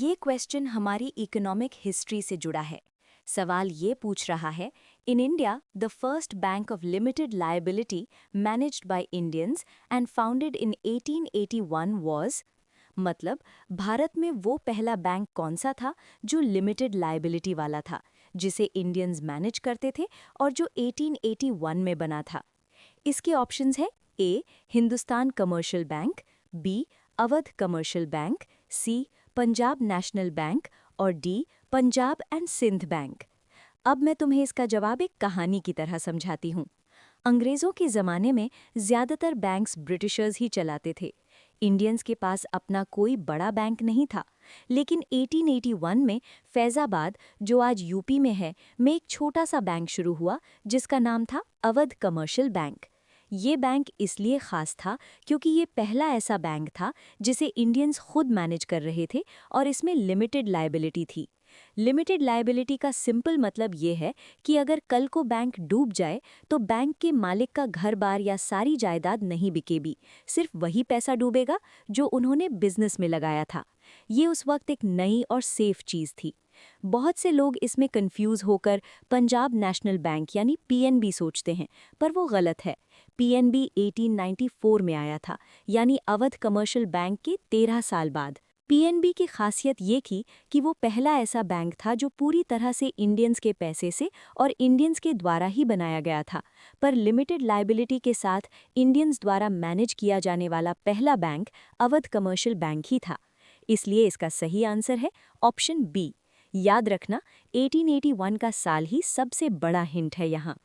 ये क्वेश्चन हमारी economic history से जुड़ा है। सवाल ये पूछ रहा है, in India the first bank of limited liability managed by Indians and founded in 1881 was, मतलब भारत में वो पहला बैंक कौन सा था जो लिमिटेड लायबिलिटी वाला था, जिसे इंडियंस मैनेज करते थे और जो 1881 में बना था। इसके ऑप्शंस है A Hindustan commercial bank, B Awadh commercial bank, C Punjab national bank और D Punjab and Sindh bank. अब मैं तुम्हें इसका जवाब एक कहानी की तरह समझाती हूँ। अंग्रेज़ों के ज़माने में ज़्यादातर बैंक्स ब्रिटिशर्स ही चलाते थे। इंडियंस के पास अपना कोई बड़ा बैंक नहीं था, लेकिन 1881 में फैज़ाबाद, जो आज यूपी में एक छोटा सा बैंक शुरू हुआ जिसका नाम था अवध कमर्शियल बैंक। ये बैंक इसलिए ख़ास था क्योंकि ये पहला ऐसा बैंक था जिसे इंडियंस खुद मैनेज कर रहे थे और इसमें लिमिटेड लायबिलिटी थी। लिमिटेड लायबिलिटी का सिंपल मतलब ये है कि अगर कल को बैंक डूब जाए तो बैंक के मालिक का घर-बार या सारी जायदाद नहीं बिकेगी, सिर्फ वही पैसा डूबेगा जो उन्होंने बिजनेस में लगाया था। ये उस वक्त एक नई और सेफ चीज़ थी। बहुत से लोग इसमें कंफ्यूज होकर पंजाब नेशनल बैंक यानी पीएनबी सोचते हैं, पर वो गलत है। पीएनबी 1894 में आया था, यानी अवध कमर्शियल बैंक के 13 साल बाद। पीएनबी की खासियत ये थी कि वो पहला ऐसा बैंक था जो पूरी तरह से इंडियंस के पैसे से और इंडियंस के द्वारा ही बनाया गया था, पर लिमिटेड लायबिलिटी के साथ इंडियंस द्वारा मैनेज किया जाने वाला पहला बैंक अवध कमर्शियल बैंक ही था। इसलिए इसका सही आंसर है ऑप्शन बी। याद रखना, 1881 का साल ही सबसे बड़ा हिंट है यहाँ।